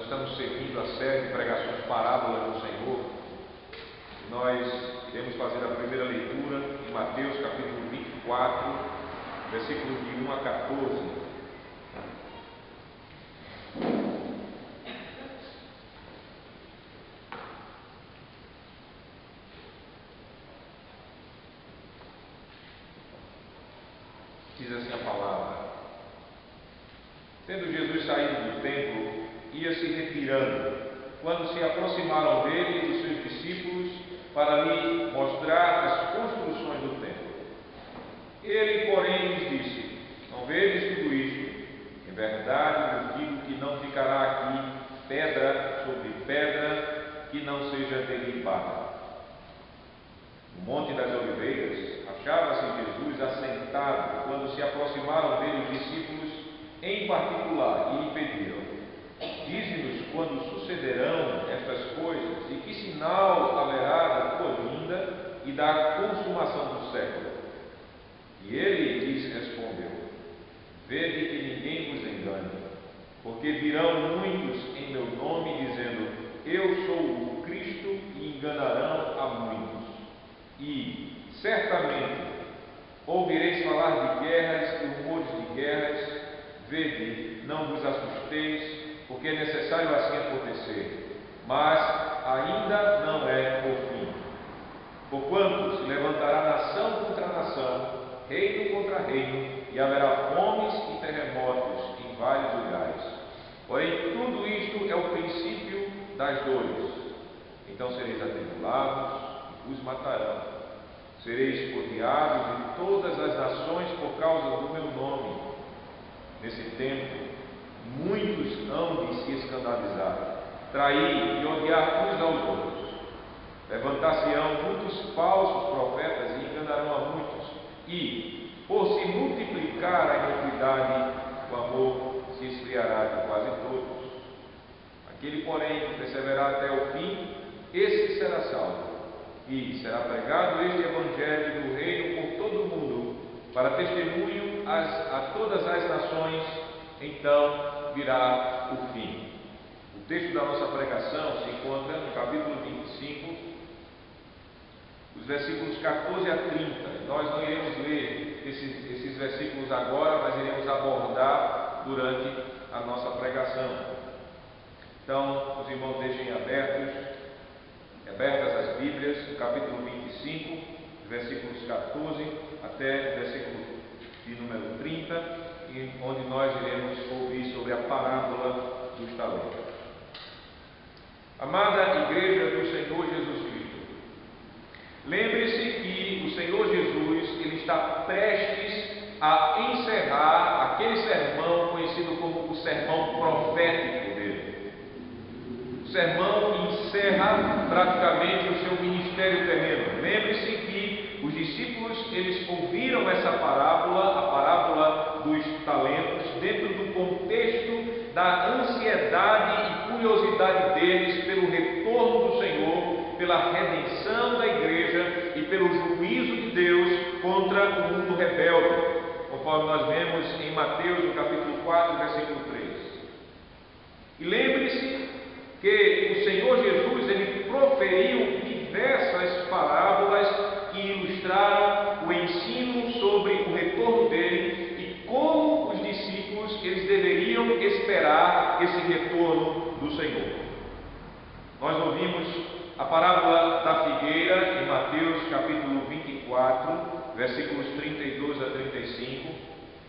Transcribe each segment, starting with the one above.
estamos seguindo a série de pregações parábolas do Senhor. Nós iremos fazer a primeira leitura em Mateus capítulo 24, versículos de 1 a 14. Diz assim a palavra: Tendo Jesus saído do templo, ia se retirando, quando se aproximaram dele e dos seus discípulos para lhe mostrar as construções do templo. Ele, porém, lhes disse: Não vedes tudo isto? Em verdade vos digo que não ficará aqui pedra sobre pedra que não seja derribada. No Monte das Oliveiras, achava-se Jesus assentado, quando se aproximaram dele os discípulos em particular e lhe pediram: Dize-nos quando sucederão estas coisas e que sinal haverá da tua vinda e da consumação do século. E ele lhes respondeu: Vede que ninguém vos engane, porque virão muitos em meu nome dizendo: Eu sou o Cristo, e enganarão a muitos. E, certamente, ouvireis falar de guerras e rumores de guerras. Vede, não vos assusteis, porque é necessário assim acontecer, mas ainda não é o fim. Porquanto se levantará nação contra nação, reino contra reino, e haverá fomes e terremotos em vários lugares. Porém, tudo isto é o princípio das dores. Então sereis atribulados, os matarão. Sereis odiados de todas as nações por causa do meu nome. Nesse tempo, muitos hão de se escandalizar, trair e odiar uns aos outros. Levantar-se-ão muitos falsos profetas e enganarão a muitos. E, por se multiplicar a iniquidade, o amor se esfriará de quase todos. Aquele, porém, que perseverar até o fim, esse será salvo. E será pregado este evangelho do reino por todo o mundo, para testemunho a todas as nações, então virá o fim. O texto da nossa pregação se encontra no capítulo 25, os versículos 14 a 30. Nós não iremos ler esses versículos agora, mas iremos abordar durante a nossa pregação. Então, os irmãos deixem abertas as Bíblias, no capítulo 25, versículos 14 até o versículo de número 30, onde nós iremos ouvir sobre a parábola dos talentos. Amada Igreja do Senhor Jesus Cristo, lembre-se que o Senhor Jesus ele está prestes a encerrar aquele sermão conhecido como o sermão profético dele. O sermão encerra praticamente o seu ministério terreno. Lembre-se que os discípulos eles ouviram essa parábola, a parábola dos talentos, dentro do contexto da ansiedade e curiosidade deles pelo retorno do Senhor, pela redenção da igreja e pelo juízo de Deus contra o mundo rebelde, conforme nós vemos em Mateus, no capítulo 4, versículo 3. E lembre-se que o Senhor Jesus ele proferiu diversas parábolas que ilustraram o ensino sobre o retorno dele e como os discípulos eles deveriam esperar esse retorno do Senhor. Nós ouvimos a parábola da figueira em Mateus capítulo 24, versículos 32 a 35,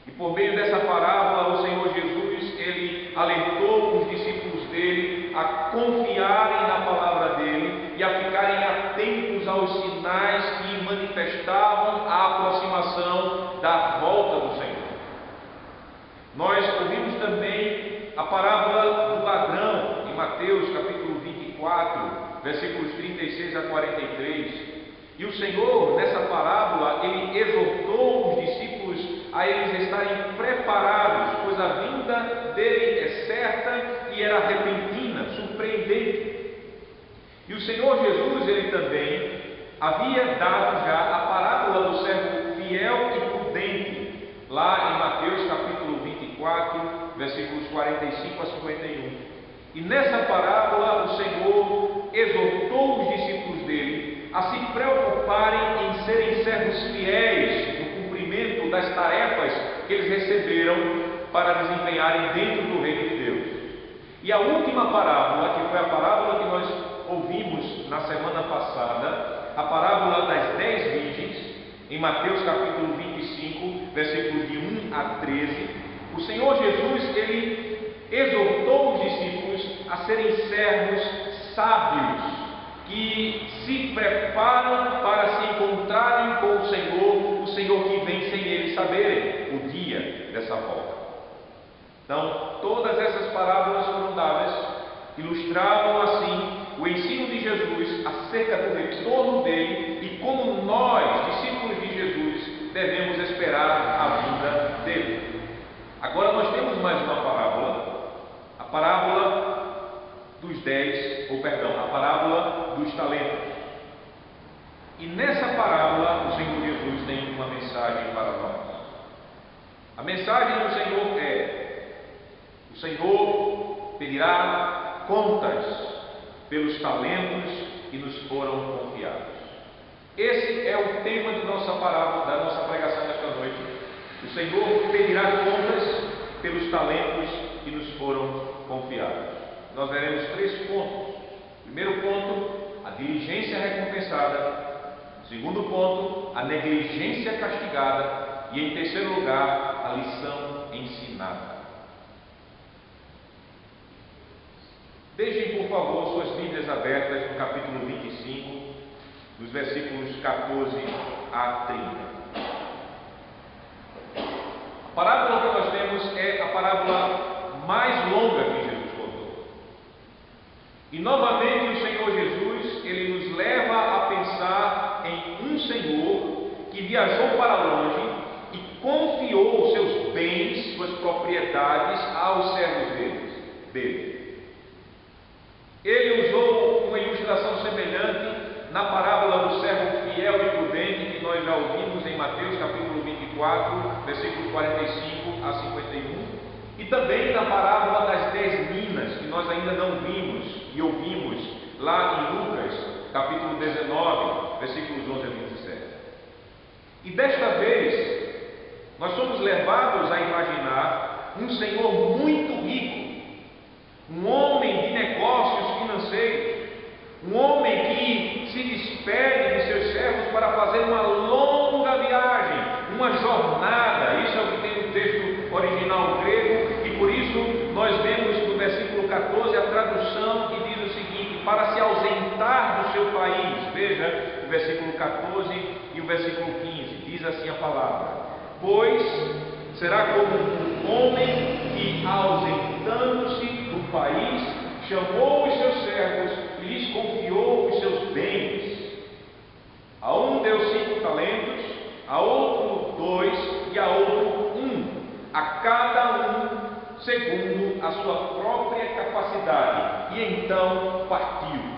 e por meio dessa parábola o Senhor Jesus ele alertou os discípulos dele a confiarem na palavra dele e a ficarem atentos aos sinais que manifestavam a aproximação da volta do Senhor. Nós ouvimos também a parábola do ladrão em Mateus capítulo 24, versículos 36 a 43. E o Senhor, nessa parábola, ele exortou os discípulos a eles estarem preparados, pois a vinda dele é certa e era repentina, surpreendente. E o Senhor Jesus, ele também havia dado já a parábola do servo fiel e prudente, lá em Mateus capítulo 24, versículos 45 a 51. E nessa parábola o Senhor exortou os discípulos dele a se preocuparem em serem servos fiéis no cumprimento das tarefas que eles receberam para desempenharem dentro do reino de Deus. E a última parábola, que foi a parábola que nós ouvimos na semana passada, a parábola das 10 virgens, em Mateus capítulo 25, versículos de 1 a 13, o Senhor Jesus, ele exortou os discípulos a serem servos sábios, que se preparam para se encontrarem com o Senhor que vem sem eles saberem o dia dessa volta. Então, todas essas parábolas foram dadas, ilustravam assim o ensino de Jesus acerca do retorno dele e como nós, discípulos de Jesus, devemos esperar a vinda dele. Agora nós temos mais uma parábola, a parábola dos 10, a parábola dos talentos. E nessa parábola o Senhor Jesus tem uma mensagem para nós. A mensagem do Senhor é: o Senhor pedirá contas pelos talentos que nos foram confiados. Esse é o tema de nossa parábola, da nossa pregação desta noite. O Senhor pedirá contas pelos talentos que nos foram confiados. Nós veremos 3 pontos. Primeiro ponto, a diligência recompensada. Segundo ponto, a negligência castigada. E em terceiro lugar, a lição ensinada. Deixem, por favor, suas Bíblias abertas no capítulo 25, dos versículos 14 a 30. A parábola que nós temos é a parábola mais longa que Jesus contou. E novamente o Senhor Jesus, ele nos leva a pensar em um Senhor que viajou para longe e confiou seus bens, suas propriedades aos servos dele. Ele usou uma ilustração semelhante na parábola do servo fiel e prudente que nós já ouvimos em Mateus capítulo 24, versículos 45 a 51, e também na parábola das 10 minas que nós ainda não vimos e ouvimos lá em Lucas capítulo 19, versículos 11 a 27. E desta vez nós somos levados a imaginar um Senhor muito rico, um homem de negócios financeiros, um homem que se despede de seus servos para fazer uma longa viagem, uma jornada. Isso é o que tem no texto original grego, e por isso nós vemos no versículo 14 a tradução que diz o seguinte: para se ausentar do seu país. Veja o versículo 14 e o versículo 15, diz assim a palavra: pois será como um homem que, ausentando-se do país, chamou os seus servos e lhes confiou os seus bens. A um deu 5 talentos, a outro 2 e a outro 1, a cada um segundo a sua própria capacidade, e então partiu.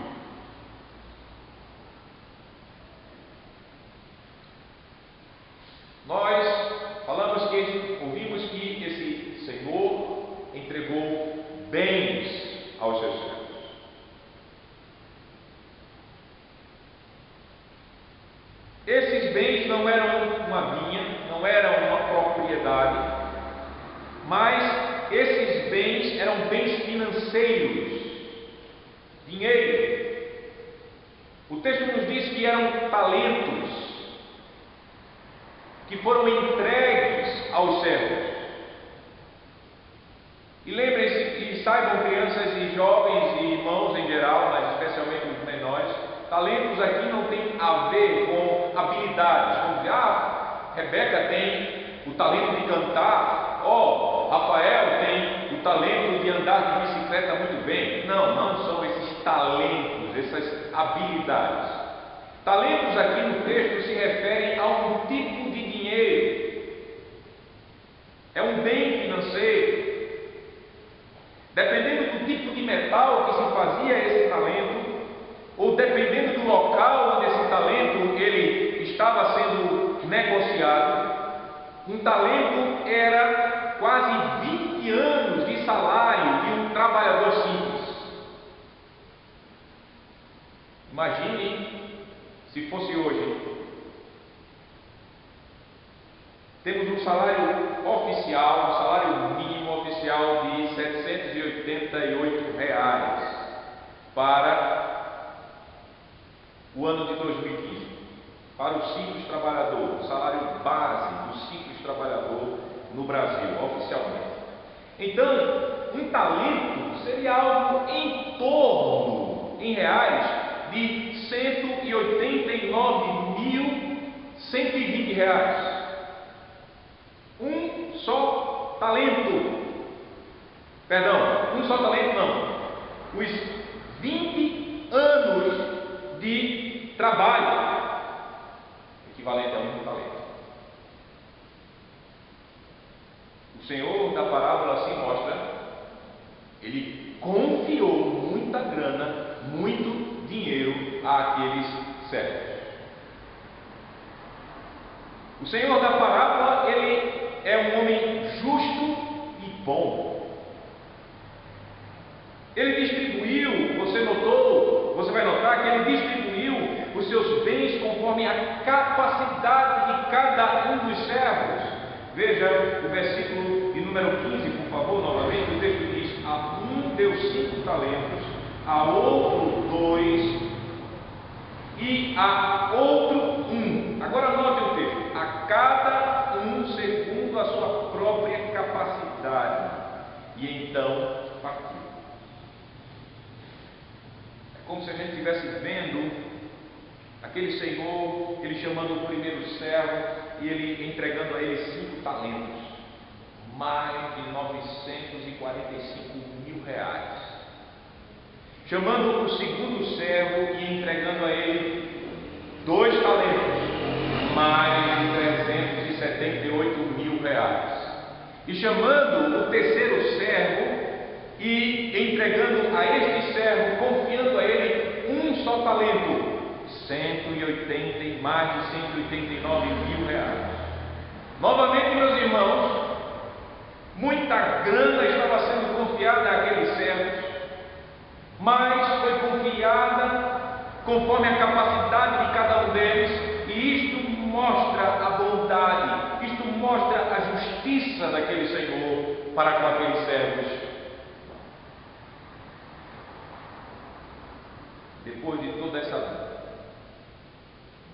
Nós ouvimos que esse Senhor entregou bens aos seus servos. Esses bens não eram uma vinha, não eram uma propriedade, mas esses bens eram bens financeiros, dinheiro. O texto nos diz que eram talentos que foram entregues aos servos. E lembrem-se e saibam, crianças e jovens e irmãos em geral, mas especialmente os menores, talentos aqui não tem a ver com habilidades. Como dizer, Rebeca tem o talento de cantar, Rafael tem o talento de andar de bicicleta muito bem. Não são esses talentos, essas habilidades. Talentos aqui no texto se referem a um tipo de dinheiro. É um bem financeiro. Dependendo do tipo de metal que se fazia esse talento, ou dependendo do local onde esse talento ele estava sendo negociado, um talento era quase 20 anos de salário de um trabalhador simples. Imagine se fosse hoje. Temos um salário oficial, um salário mínimo oficial de R$ 788 para o ano de 2015. Para o simples trabalhador, o salário base do simples trabalhador no Brasil, oficialmente. Então, um talento seria algo em torno, em reais, de R$ 189.120. Um só talento. Perdão, um só talento não. Os 20 anos de trabalho, equivalente a um talento. O Senhor da parábola assim mostra, ele confiou muita grana, muito dinheiro àqueles servos. O Senhor da parábola, ele é um homem justo e bom. Ele distribuiu, você vai notar que ele distribuiu os seus bens conforme a capacidade de cada um dos servos. Veja o versículo de número 15, por favor, novamente. O texto diz: a um deu 5 talentos, a outro 2 e a outro 1. Agora note o texto: a cada um segundo a sua própria capacidade. E então partiu. É como se a gente estivesse vendo aquele Senhor, ele chamando o primeiro servo e ele entregando a ele 5 talentos, mais de 945 mil reais. Chamando o segundo servo e entregando a ele 2 talentos, mais de 378 mil reais. E chamando o terceiro servo e entregando a este servo, confiando a ele um só talento, mais de 189 mil reais. Novamente, meus irmãos, muita grana estava sendo confiada àqueles servos, mas foi confiada conforme a capacidade de cada um deles, e isto mostra a bondade, isto mostra a justiça daquele Senhor para com aqueles servos. Depois de toda essa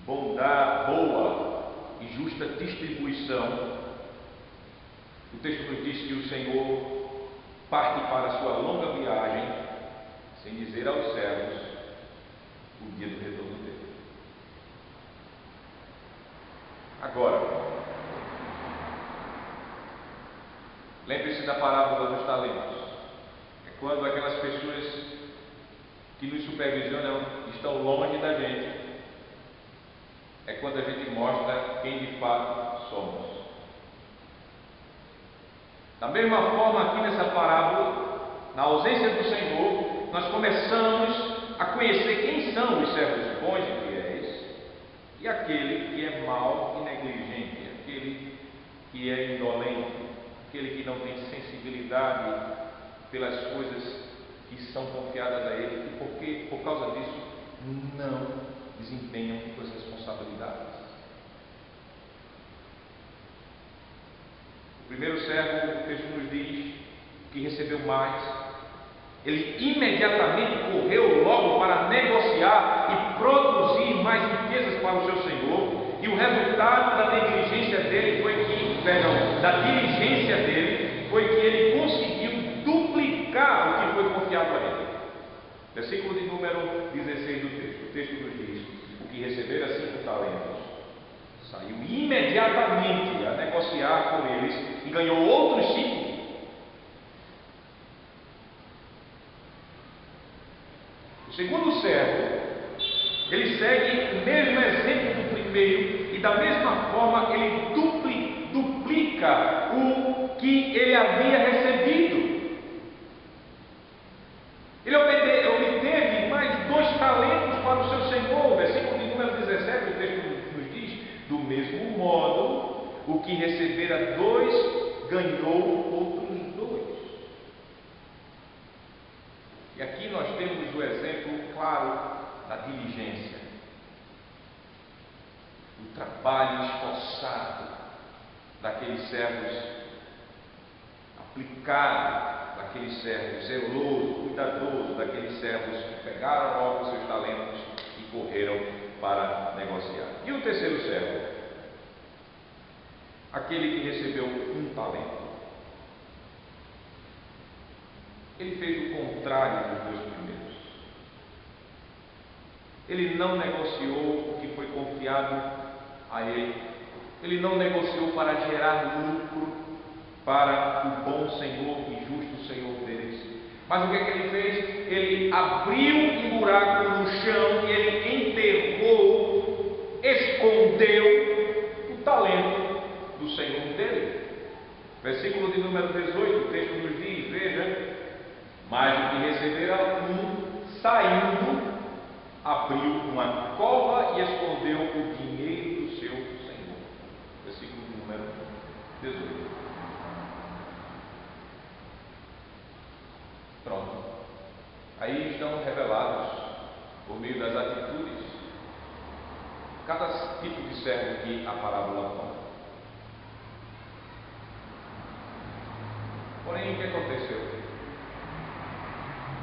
bondade, boa e justa distribuição, o texto nos diz que o Senhor parte para a sua longa viagem, sem dizer aos servos o dia do retorno dele. Agora, lembre-se da parábola dos talentos. É quando aquelas pessoas que nos supervisionam estão longe da gente, é quando a gente mostra quem de fato somos. Da mesma forma, aqui nessa parábola, na ausência do Senhor, nós começamos a conhecer quem são os servos bons e fiéis e aquele que é mau e negligente, aquele que é indolente, aquele que não tem sensibilidade pelas coisas que são confiadas a ele e porque, por causa disso, não desempenham suas responsabilidades. O primeiro servo, o texto nos diz, que recebeu mais, ele imediatamente correu logo para negociar e produzir mais riquezas para o seu senhor, e o resultado da negligência dele foi que, diligência dele, foi que ele conseguiu duplicar o que foi confiado a ele. Versículo de número 16 do texto. O texto nos diz: o que recebera 5 talentos saiu imediatamente a negociar com eles e ganhou outros 5. O segundo servo, ele segue o mesmo exemplo do primeiro e da mesma forma ele duplica o que ele havia recebido. Ele obteve mais 2 talentos para o seu senhor. Versículo de número 17, o texto nos diz: do mesmo modo, o que recebera 2 ganhou outros 2. E aqui nós temos o exemplo claro da diligência. trabalho esforçado daqueles servos, aplicado daqueles servos, zeloso, cuidadoso daqueles servos que pegaram logo os seus talentos e correram para negociar. E o terceiro servo? Aquele que recebeu um talento. Ele fez o contrário dos dois primeiros. Ele não negociou o que foi confiado a ele. Ele não negociou para gerar lucro para o bom Senhor e justo Senhor deles. Mas o que é que ele fez? Ele abriu um buraco no chão e ele enterrou, escondeu o talento do Senhor dele. Versículo de número 18, o texto nos diz, veja: mas o que recebera saindo, abriu uma cova e escondeu o dinheiro do seu Senhor. Versículo de número 18. Pronto. Aí estão revelados, por meio das atitudes, cada tipo de servo que a parábola conta. Porém, o que aconteceu?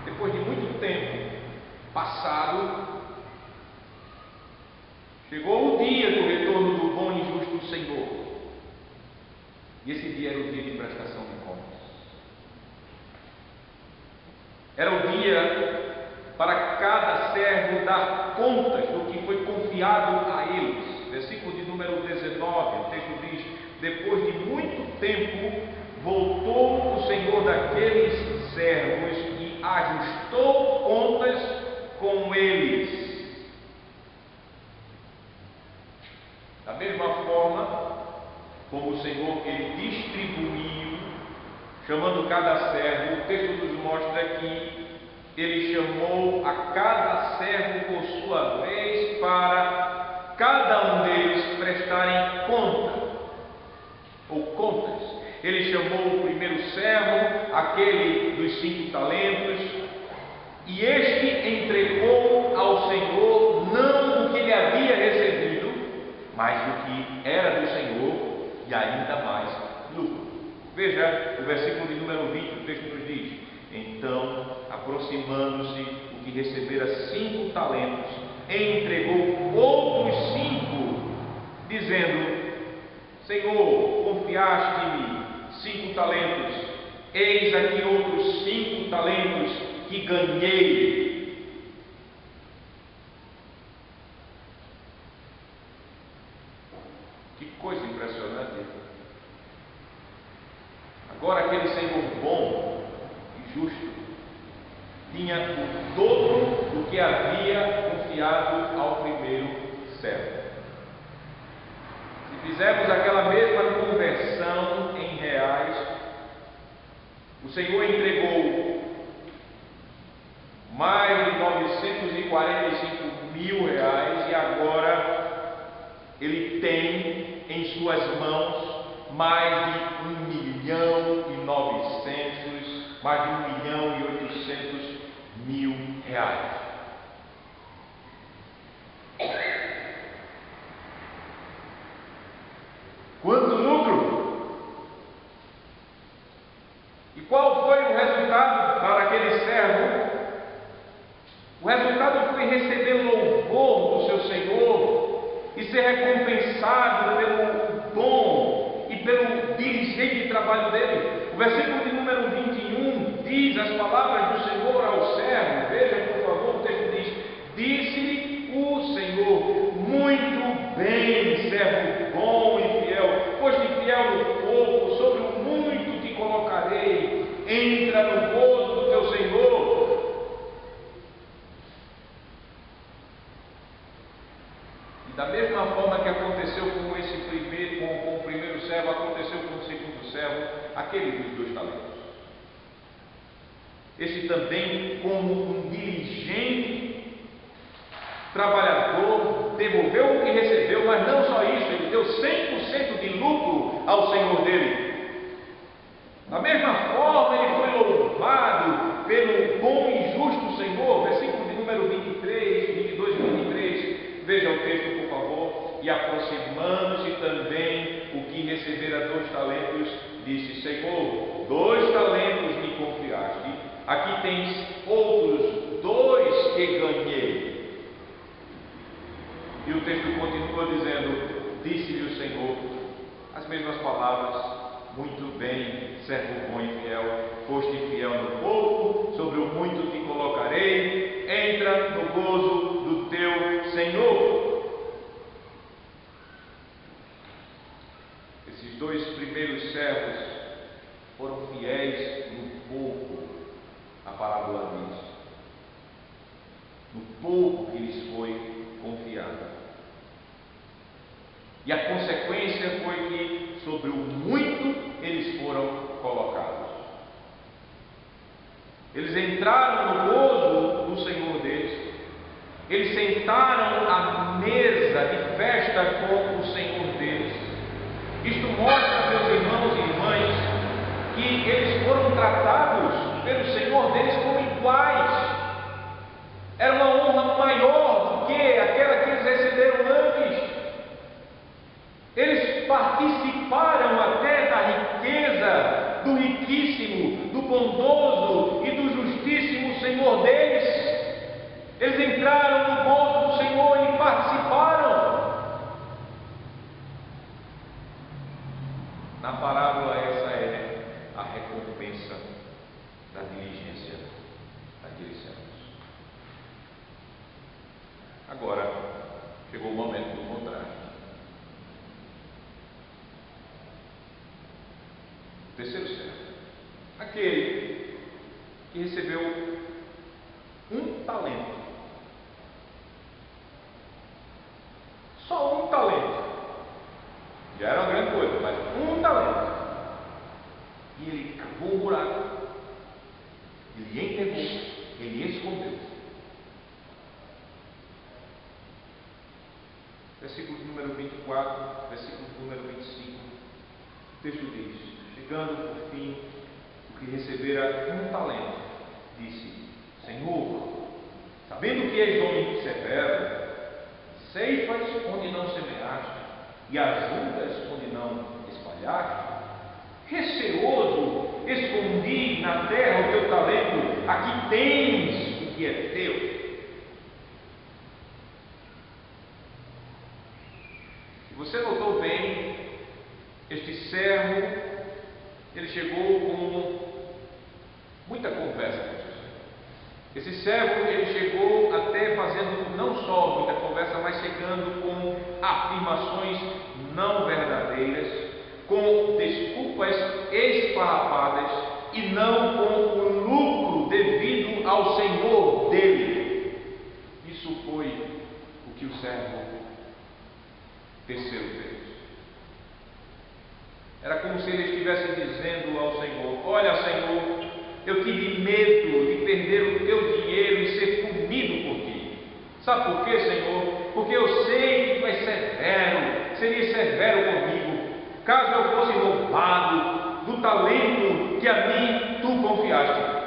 Depois de muito tempo passado, chegou o dia do retorno do bom e justo Senhor. E esse dia era o dia de prestação de contas. Era o dia para cada servo dar contas do que foi confiado a eles. Versículo de número 19, o texto diz: depois de muito tempo, voltou o Senhor daqueles servos e ajustou contas com eles. Da mesma forma como o Senhor ele distribuiu, chamando cada servo, o texto nos mostra que ele chamou a cada servo por sua vez para cada um deles prestarem conta ou contas. Ele chamou o primeiro servo, aquele dos 5 talentos, e este entregou ao Senhor não o que ele havia recebido, mas o que era do Senhor e ainda mais lucro. Veja o versículo de número 20, o texto nos diz: então, aproximando-se o que recebera 5 talentos, entregou outros 5, dizendo: Senhor, confiaste-me 5 talentos, eis aqui outros 5 talentos que ganhei. Que coisa impressionante. Agora aquele Senhor bom e justo tinha o dobro do que havia confiado ao primeiro servo. Se fizermos aquela mesma conversão em reais, o Senhor entregou mais de 945 mil reais e agora ele tem em suas mãos mais de 1.900.000, mais de 1.800.000 reais. Quanto lucro! E qual foi o resultado para aquele servo? O resultado foi receber louvor do seu Senhor e ser recompensado pelo dom e pelo diligente trabalho dele. O versículo de número 21 diz as palavras do Senhor ao servo. Veja, por favor, o texto diz: disse-lhe o Senhor: muito bem, servo bom e fiel, foste fiel no pouco, sobre o muito te colocarei, entra no gozo do teu Senhor. E da mesma forma que aconteceu com o primeiro servo, aconteceu com o segundo servo, aquele dos 2 talentos. Esse também, como um diligente trabalhador, devolveu o que recebeu, mas não só isso, ele deu 100% de lucro ao Senhor dele. Da mesma forma, ele foi louvado pelo bom e justo Senhor. Versículo de número 22 e 23. Veja o texto, por favor. E aproximando continua dizendo: disse-lhe o Senhor as mesmas palavras: muito bem, servo bom e fiel, foste fiel no pouco, sobre o muito te colocarei, entra no gozo do teu Senhor. Esses dois primeiros servos foram fiéis no pouco, a parábola diz, no pouco que lhes foi confiado. E a consequência foi que sobre o muito eles foram colocados. Eles entraram no gozo do Senhor deles, eles sentaram à mesa de festa com o Senhor deles. Isto mostra, meus irmãos e irmãs, que eles foram tratados pelo Senhor deles como iguais. Era uma honra maior do que aquela que eles receberam antes. Eles participaram até da riqueza do riquíssimo, do bondoso e do justíssimo Senhor deles. Eles entraram no gozo do Senhor e participaram. Na parábola, essa é a recompensa da diligência daqueles servos. Agora, chegou o momento do contraste. Terceiro servo, aquele que recebeu um talento, só um talento, já era uma grande coisa, mas um talento, e ele cavou um buraco, ele enterrou, ele escondeu. Versículo número 24, versículo número 25, o texto diz: chegando por fim o que recebera um talento, disse: Senhor, sabendo que és homem severo, ceifas onde não semeaste e ajuntas onde não espalhaste, receoso escondi na terra o teu talento, aqui tens o que é teu. Se você notou bem, este servo, ele chegou com muita conversa com Jesus. Esse servo, ele chegou até fazendo não só muita conversa, mas chegando com afirmações não verdadeiras, com desculpas esfarrapadas e não com o lucro devido ao Senhor dele. Isso foi o que o servo terceiro fez. Era como se ele estivesse dizendo ao Senhor: olha, Senhor, eu tive medo de perder o teu dinheiro e ser punido por ti. Sabe por quê, Senhor? Porque eu sei que tu és severo, seria severo comigo, caso eu fosse roubado do talento que a mim tu confiaste.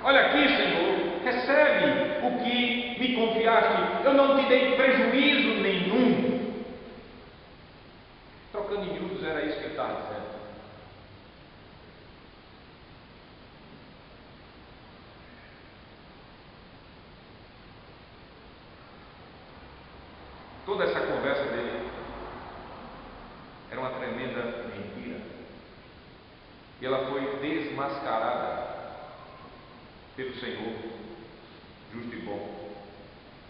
Olha aqui, Senhor, recebe o que me confiaste, eu não te dei prejuízo nenhum. Trocando em miúdos, era isso que ele estava dizendo. Toda essa conversa dele era uma tremenda mentira. E ela foi desmascarada pelo Senhor, justo e bom.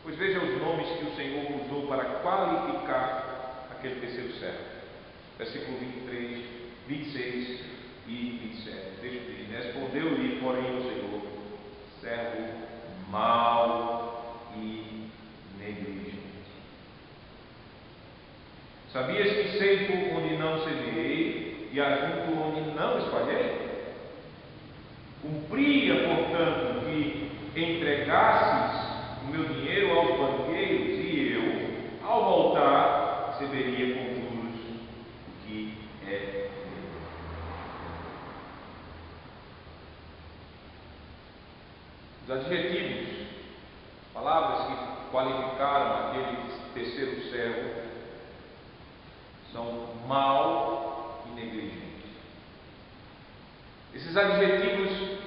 Pois veja os nomes que o Senhor usou para qualificar aquele terceiro servo. Versículo 23, 26 e 27. Deixa eu dizer: respondeu-lhe, porém, o Senhor: servo mau e negligente. Sabias que ceifo onde não semeei e ajunto onde não espalhei? Cumpria, portanto, que entregasses o meu dinheiro aos banqueiros, e eu, ao voltar, receberia com juros o que é meu. Os adjetivos, palavras que qualificaram aquele terceiro servo, são mau e negligente. Esses adjetivos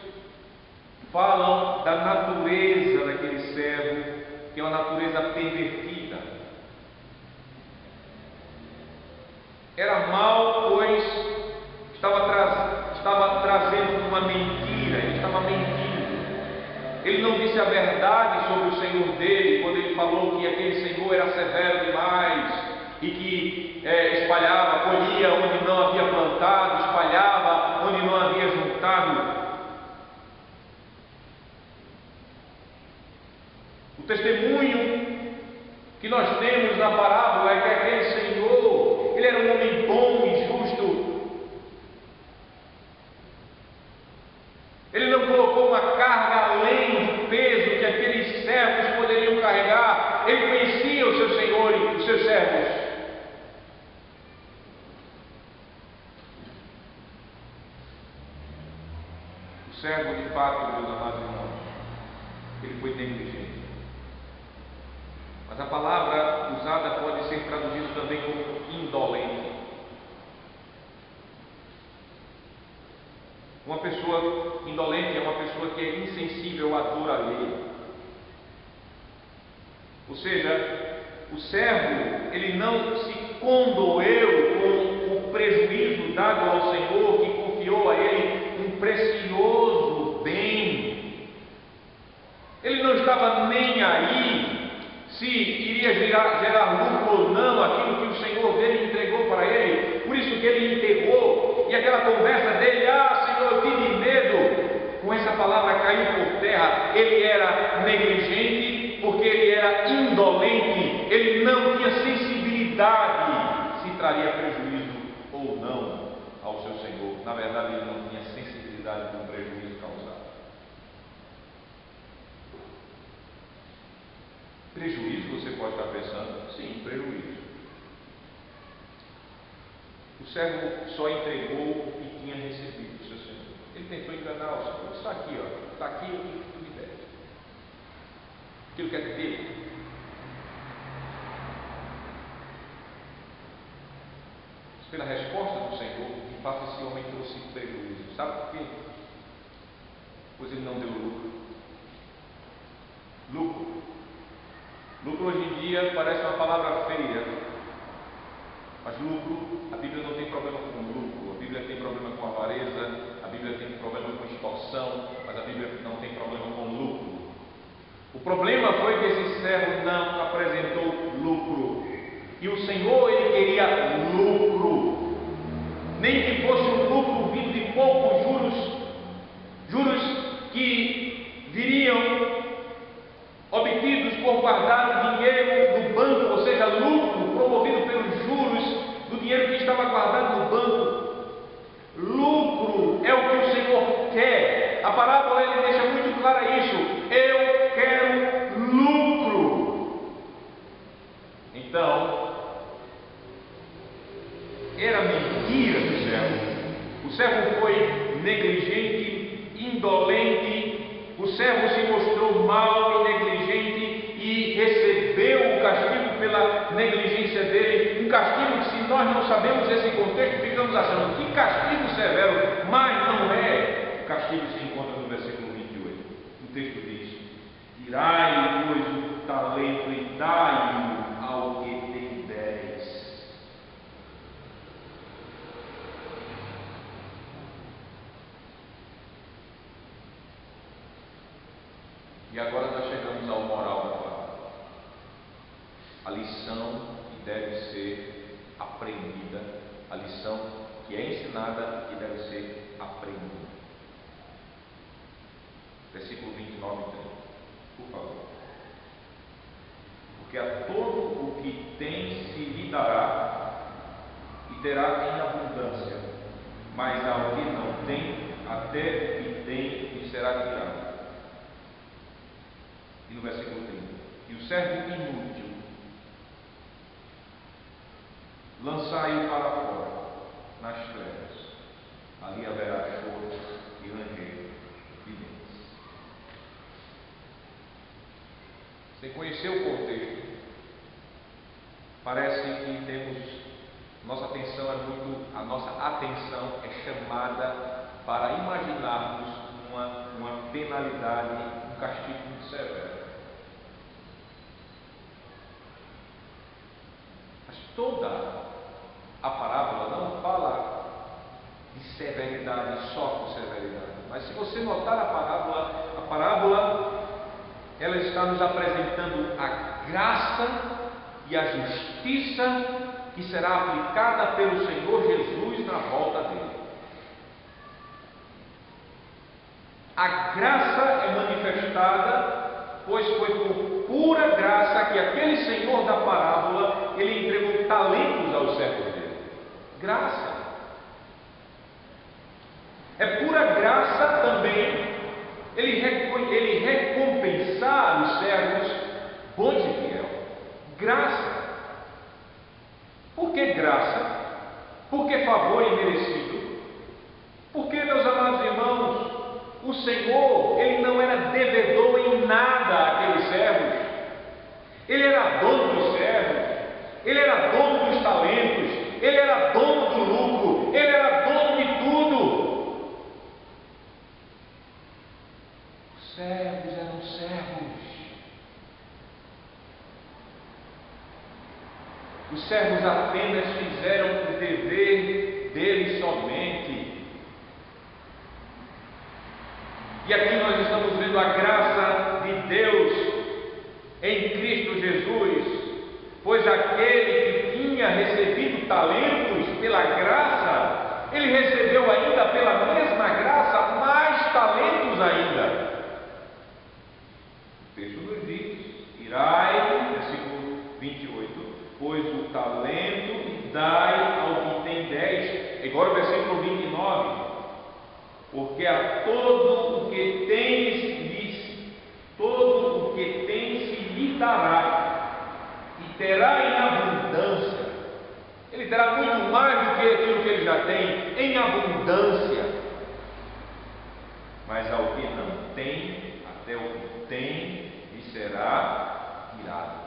falam da natureza daquele servo, que é uma natureza pervertida, Era mau, pois estava trazendo uma mentira, ele estava mentindo. Ele não disse a verdade sobre o Senhor dele, quando ele falou que aquele Senhor era severo demais e que espalhava, colhia onde não havia plantado, espalhava onde não havia juntado. O testemunho que nós temos na parábola é que aquele Senhor, ele era um homem bom e justo. Ele não colocou uma carga além do peso que aqueles servos poderiam carregar. Ele conhecia o seu Senhor e os seus servos. O servo, de fato, meus amados irmãos, ele foi negligente. Mas a palavra usada pode ser traduzida também como indolente. Uma pessoa indolente é uma pessoa que é insensível à dor alheia. Ou seja, o servo, ele não se condoeu com o prejuízo dado ao Senhor, que confiou a ele um precioso bem. Ele não estava nem aí se iria gerar lucro ou não aquilo que o Senhor dele entregou para ele. Por isso que ele enterrou, e aquela conversa dele: ah, Senhor, eu tive medo, com essa palavra caiu por terra. Ele era negligente porque ele era indolente, ele não tinha sensibilidade se traria prejuízo ou não ao seu Senhor. Na verdade, ele não tinha sensibilidade do prejuízo causado. Prejuízo, você pode estar pensando, sim, prejuízo. O servo só entregou o que tinha recebido do seu Senhor. Ele tentou enganar o Senhor. Está aqui, ó, está aqui o que tu me deve. Aquilo que é dele. Pela resposta do Senhor, de fato esse homem trouxe prejuízo. Sabe por quê? Pois ele não deu lucro. Lucro. Lucro hoje em dia parece uma palavra feia, mas lucro, a Bíblia não tem problema com lucro, a Bíblia tem problema com avareza, a Bíblia tem problema com extorsão, mas a Bíblia não tem problema com lucro. O problema foi que esse servo não apresentou lucro, e o Senhor, ele queria lucro, nem que fosse um lucro vindo de poucos juros que viriam obtidos por guardar o dinheiro no banco, ou seja, lucro promovido pelos juros do dinheiro que estava guardado no banco. Lucro é o que o Senhor quer. A parábola ele deixa muito claro isso. Eu quero lucro. Então, era mentira do servo. O servo foi negligente, indolente. O servo se mostrou mau e negligente e recebeu o castigo pela negligência dele. Um castigo que, se nós não sabemos esse contexto, ficamos achando que castigo severo, mas não é. O castigo se encontra no versículo 28. O texto diz: tirai, pois, o talento e dai-o ao que tem 10. E agora nós chegamos ao moral da palavra. A lição que deve ser aprendida, a lição que é ensinada e deve ser aprendida. Versículo 29 e 30. Por favor. Porque a todo o que tem se lhe dará e terá em abundância, mas ao que não tem, até que tem lhe será tirado. E no versículo 30, e o servo inútil, lançai-o para fora, nas trevas, ali haverá choro e ranger de dentes. Sem conhecer o contexto, parece que a nossa atenção é chamada para imaginarmos uma penalidade, um castigo muito severo. Mas toda a parábola está nos apresentando a graça e a justiça que será aplicada pelo Senhor Jesus na volta dele. A graça é manifestada, pois foi por pura graça que aquele Senhor da parábola, ele entregou talentos aos servos dele. Graça. É pura graça também ele recompensar os servos bons e fiéis. Graça. Por que graça? Por que favor imerecido? Porque, meus amados irmãos, o Senhor, ele não era devedor em nada àqueles servos. Ele era dono dos servos, ele era dono dos talentos, ele era dono do lucro, ele era dono de tudo. Os servos eram servos. Os servos apenas fizeram o dever deles somente. E aqui nós estamos vendo a graça de Deus em Cristo Jesus, pois aquele que tinha recebido talentos pela graça, ele recebeu ainda pela mesma graça mais talentos ainda. O texto nos diz: irai, versículo 28, pois o talento dai ao que tem 10. Agora o versículo 29. Porque a todo o que tem se lhe dará, e terá em abundância. Ele terá muito mais do que aquilo que ele já tem, em abundância. Mas ao que não tem, até o que tem lhe será tirado.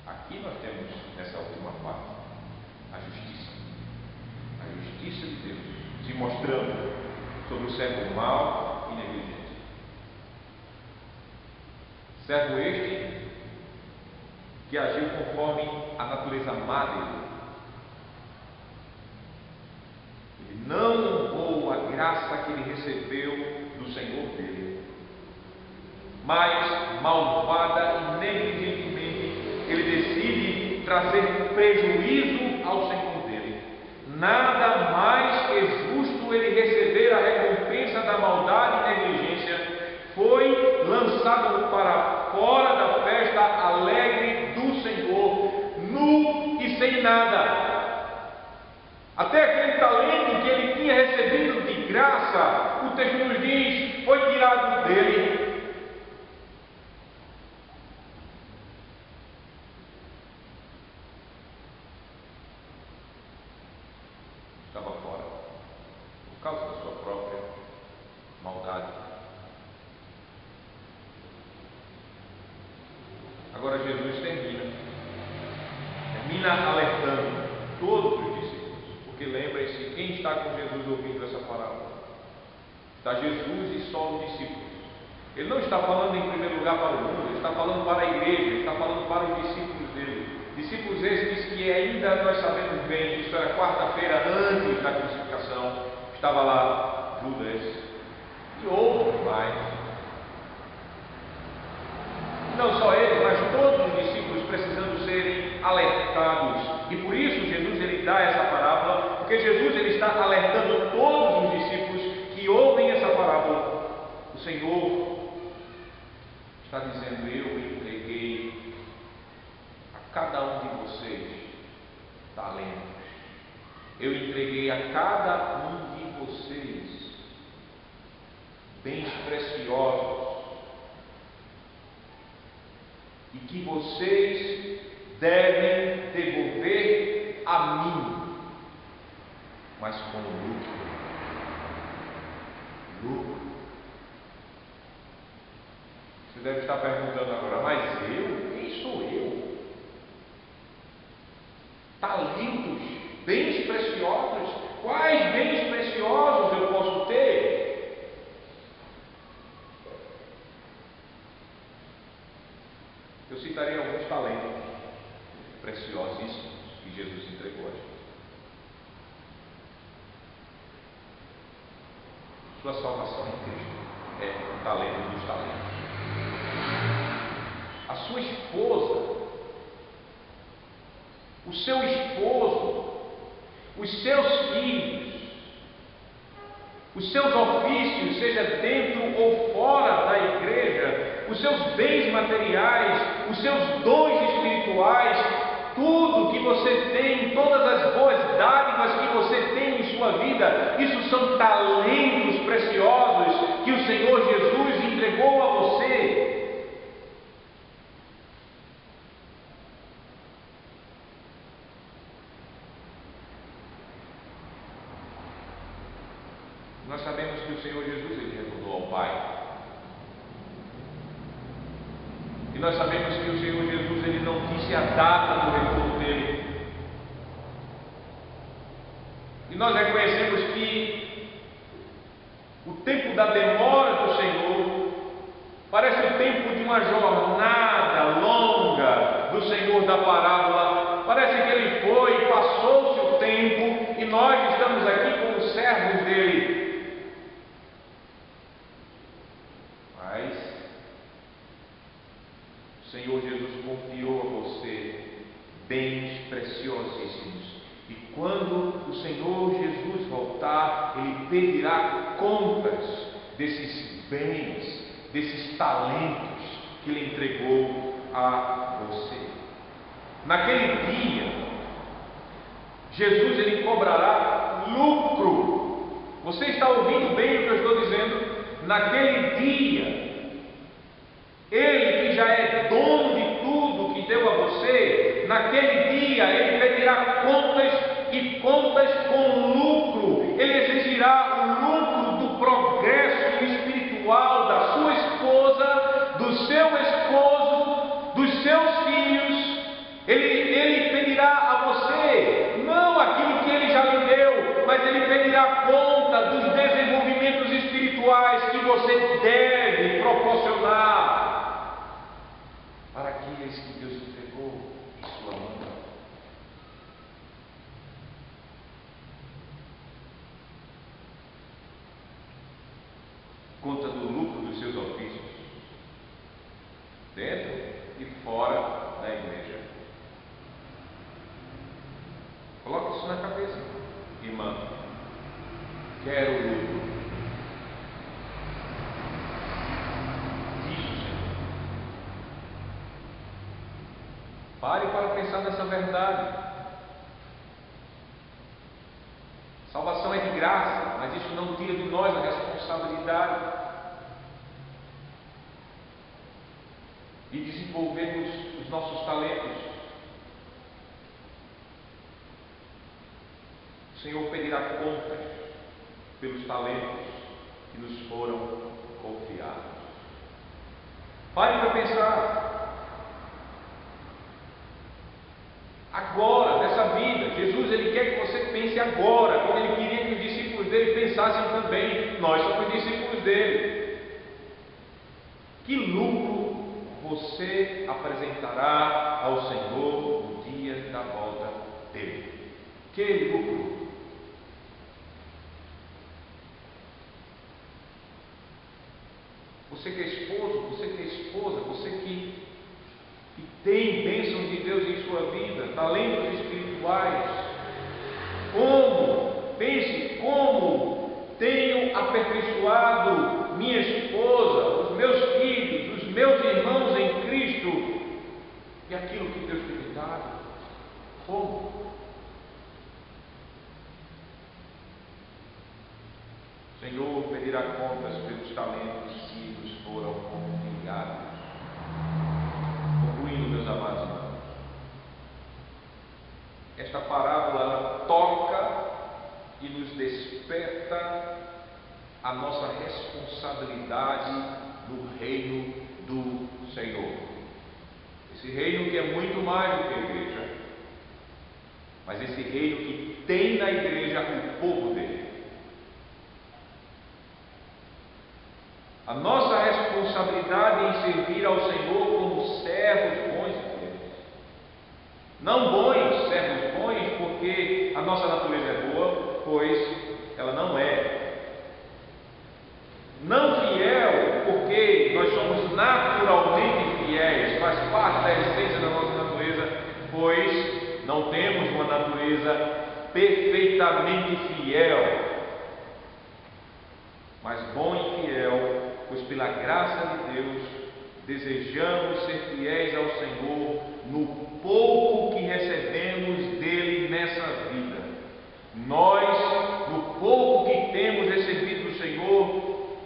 Aqui nós temos, nessa última parte, a justiça. A justiça de Deus se mostrando sobre o servo mau e negligente. Servo este que agiu conforme a natureza má dele. Ele não honrou a graça que ele recebeu do Senhor dele, mas malvada e negligentemente ele decide trazer prejuízo ao Senhor dele. Nada mais que justo ele receber a recompensa da maldade e negligência. Foi lançado para fora da festa alegre do Senhor, nu e sem nada. Até aquele talento que ele tinha recebido de graça, o texto nos diz, foi tirado dele. Estava fora, por causa da sua própria maldade. Agora Jesus termina alertando todos os discípulos, porque lembrem-se, quem está com Jesus ouvindo essa parábola? Está Jesus e só os discípulos. Ele não está falando em primeiro lugar para o mundo, ele está falando para a igreja, ele está falando para os discípulos dele. Discípulos esses que ainda nós sabemos bem, isso era quarta-feira antes da crucificação, estava lá Judas e outros mais. Não só ele, mas todos os discípulos precisando serem alertados. E por isso Jesus ele dá essa parábola, porque Jesus ele está alertando todos os discípulos que ouvem essa parábola. O Senhor está dizendo: eu entreguei a cada um de vocês talentos. Eu entreguei a cada um de vocês bens preciosos, e que vocês devem devolver a mim, mas com lucro. Você deve estar perguntando agora: mas eu? Quem sou eu? Talentos, bens preciosos. Quais bens preciosos eu posso ter? Eu citarei alguns talentos preciosíssimos que Jesus entregou a gente. Sua salvação em Cristo. é o talento dos talentos. A sua esposa, o seu esposo, os seus filhos, os seus ofícios, seja dentro ou fora da igreja, os seus bens materiais, os seus dons espirituais, tudo que você tem, todas as boas dádivas que você tem em sua vida, isso são talentos preciosos que o Senhor Jesus entregou a você. Nós sabemos que o Senhor Jesus ele retornou ao Pai. E nós sabemos que o Senhor Jesus ele não disse a data do retorno dele. E nós reconhecemos que o tempo da demora do Senhor parece o tempo de uma jornada longa do Senhor da parábola. Parece que ele foi, passou-se o tempo e nós estamos aqui como servos dele. O Senhor Jesus confiou a você bens preciosíssimos. E quando o Senhor Jesus voltar, Ele pedirá contas desses bens, desses talentos que Ele entregou a você. Naquele dia, Jesus Ele cobrará lucro. Você está ouvindo bem o que eu estou dizendo? Naquele dia, Ele que já é dono de tudo que deu a você, naquele dia Ele pedirá contas e contas com lucro. Ele exigirá o lucro do progresso espiritual da sua esposa, do seu esposo, dos seus filhos. Ele pedirá a você, não aquilo que Ele já lhe deu, mas Ele pedirá conta dos desenvolvimentos espirituais que você deve proporcionar para aqueles que Deus entregou em sua mão. Conta do lucro dos seus ofícios, dentro e fora da igreja. Coloque isso na cabeça, irmã. Quero lucro. Pare para pensar nessa verdade. Salvação é de graça, mas isso não tira de nós a responsabilidade de desenvolvermos os nossos talentos. O Senhor pedirá contas pelos talentos que nos foram confiados. Pare para pensar. Agora, nessa vida, Jesus ele quer que você pense agora, como Ele queria que os discípulos dele pensassem também. Nós somos discípulos dele. Que lucro você apresentará ao Senhor no dia da volta dele? Que lucro? Você que é esposo, você que é esposa, você que tem bênçãos de Deus em sua vida, talentos espirituais, como tenho aperfeiçoado minha esposa, os meus filhos, os meus irmãos em Cristo, e aquilo que Deus tem me dado, como? O Senhor pedirá contas pelos talentos que nos foram confiados. Concluindo, meus amados irmãos, esta parábola ela toca e nos desperta a nossa responsabilidade no reino do Senhor. Esse reino que é muito mais do que a igreja, mas esse reino que tem na igreja o povo dele. A nossa responsabilidade em servir ao Senhor como servos bons de Deus. Não bons, servos bons, porque a nossa natureza é boa, pois ela não é. Não fiel, não temos uma natureza perfeitamente fiel, mas bom e fiel, pois pela graça de Deus desejamos ser fiéis ao Senhor no pouco que recebemos dele nessa vida. Nós, no pouco que temos recebido do Senhor,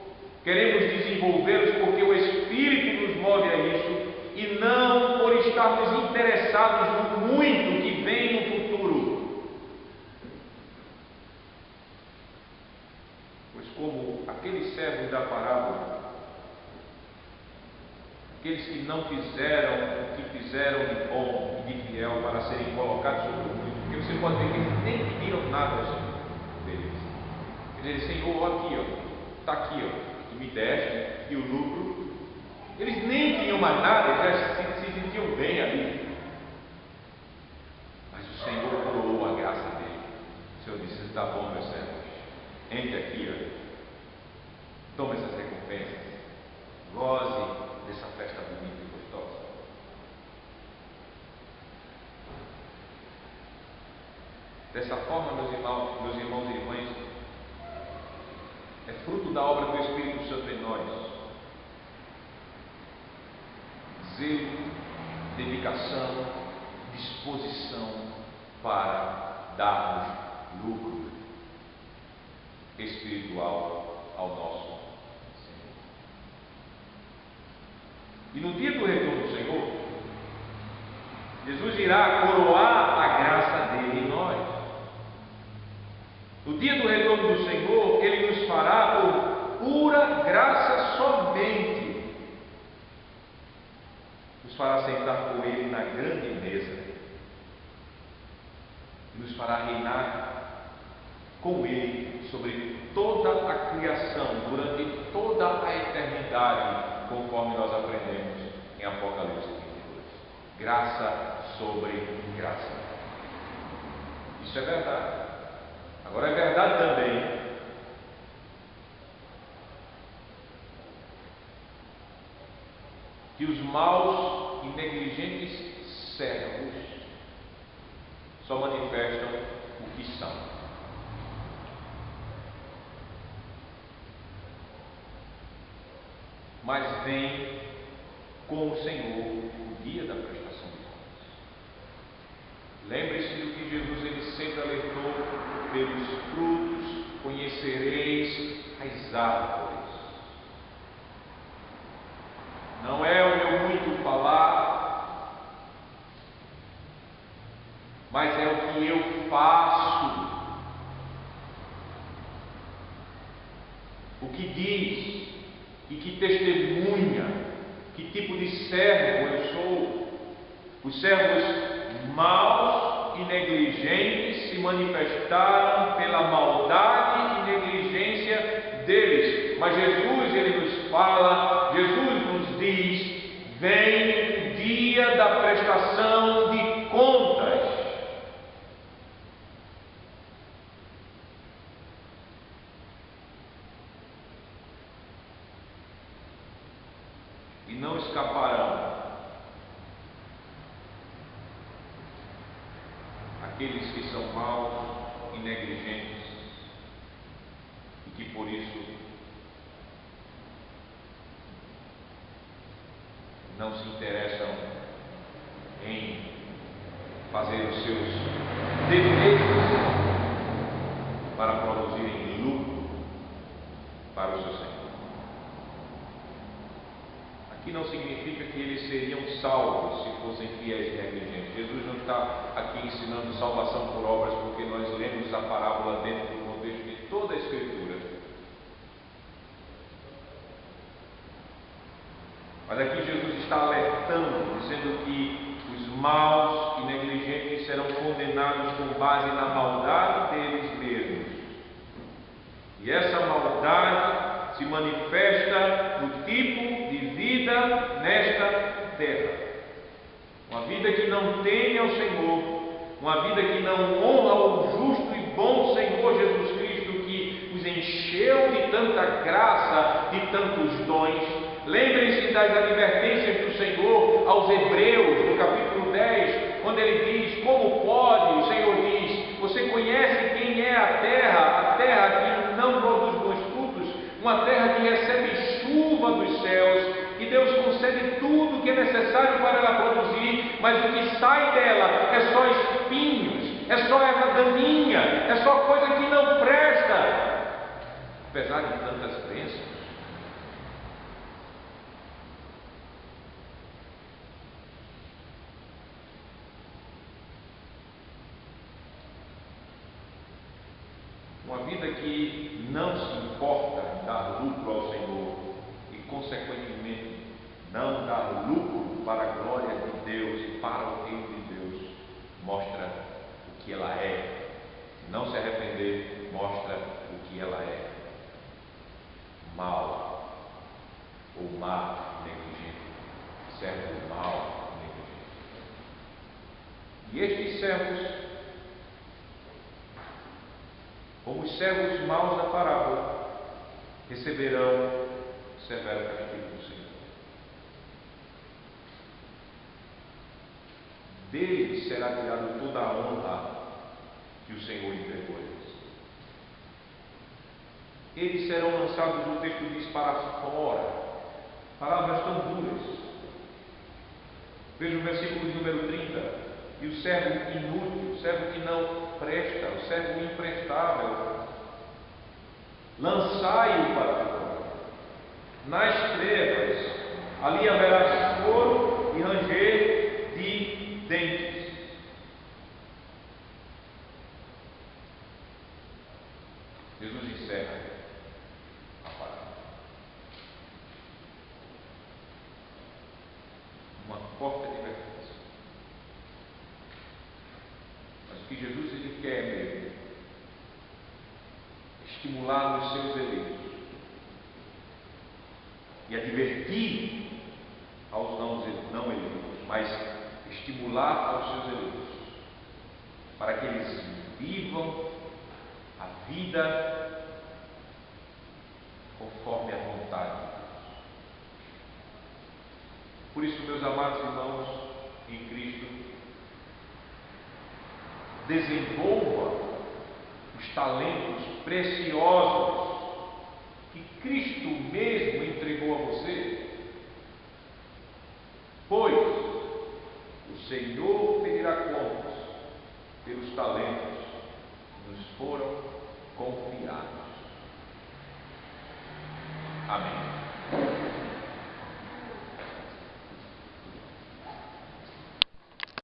queremos desenvolvê-los porque o Espírito nos move a isso, e não por estarmos interessados no muito que vem no futuro. Pois como aqueles servos da parábola, aqueles que não fizeram o que fizeram de bom e de fiel para serem colocados sobre o muito, porque você pode ver que eles nem pediram nada ao Senhor deles. Eles dizem: Senhor, aqui, está aqui, tu me deste, e o lucro. Eles nem tinham mais nada, eles já se sentiam bem ali. Mas o Senhor coroou a graça dele. O Senhor disse: está bom, meus servos, entre aqui, tome essas recompensas, goze dessa festa bonita e gostosa. Dessa forma, meus irmãos e irmãs, é fruto da obra do Espírito Santo em nós. Zelo, dedicação, disposição para darmos lucro espiritual ao nosso Senhor. E no dia do retorno do Senhor, Jesus irá coroar a graça dele em nós. No dia do retorno do Senhor, ele nos fará por pura graça somente. Nos fará sentar com ele na grande mesa. E nos fará reinar com ele sobre toda a criação, durante toda a eternidade, conforme nós aprendemos em Apocalipse 22. Graça sobre graça. Isso é verdade. Agora é verdade também que os maus e negligentes servos só manifestam o que são. Mas vem com o Senhor o dia da prestação de contas. Lembre-se do que Jesus ele sempre alertou: pelos frutos conhecereis as árvores. Não é o meu muito falar, mas é o que eu faço. O que diz e que testemunha, que tipo de servo eu sou. Os servos maus e negligentes se manifestaram pela maldade e negligência deles. Mas Jesus, ele nos fala, Jesus nos diz: vem o dia da prestação de contas. E não escaparão aqueles que são maus e negligentes e que por isso não se interessam em fazer os seus deveres para produzirem lucro para o seu Senhor. Aqui não significa que eles seriam salvos se fossem fiéis e negligentes. Jesus não está aqui ensinando salvação por obras, porque nós lemos a parábola dentro do contexto de toda a Escritura. Mas aqui Jesus está alertando, dizendo que os maus e negligentes serão condenados com base na maldade deles mesmos. E essa maldade se manifesta no tipo de vida nesta terra. Uma vida que não teme ao Senhor, uma vida que não honra o justo e bom Senhor Jesus Cristo, que os encheu de tanta graça, de tantos dons. Lembrem-se das advertências do Senhor aos Hebreus, no capítulo 10, quando ele diz: como tudo que é necessário para ela produzir, mas o que sai dela é só espinhos, é só erva daninha, é só coisa que não presta, apesar de tantas bênçãos. Uma vida que não se importa em dar lucro ao Senhor e, consequentemente, não dar lucro para a glória de Deus e para o reino de Deus, mostra o que ela é. Não se arrepender mostra o que ela é: mal ou má, negligente, servo mau, negligente. E estes servos, como os servos maus da parábola, receberão severo castigo do Senhor. Deles será tirada toda a honra que o Senhor entregou a eles. Eles serão lançados, o texto diz, para fora. Palavras tão duras. Veja o versículo de número 30. E o servo inútil, o servo que não presta, o servo imprestável, lançai-o para fora, nas trevas, ali haverá choro e ranger de dentes. Jesus encerra a palavra. Uma forte advertência. Mas o que Jesus ele quer mesmo, estimular os seus eleitos e advertir aos não eleitos, mas estimular aos seus eleitos, para que eles vivam a vida conforme a vontade de Deus. Por isso, meus amados irmãos em Cristo, desenvolva os talentos preciosos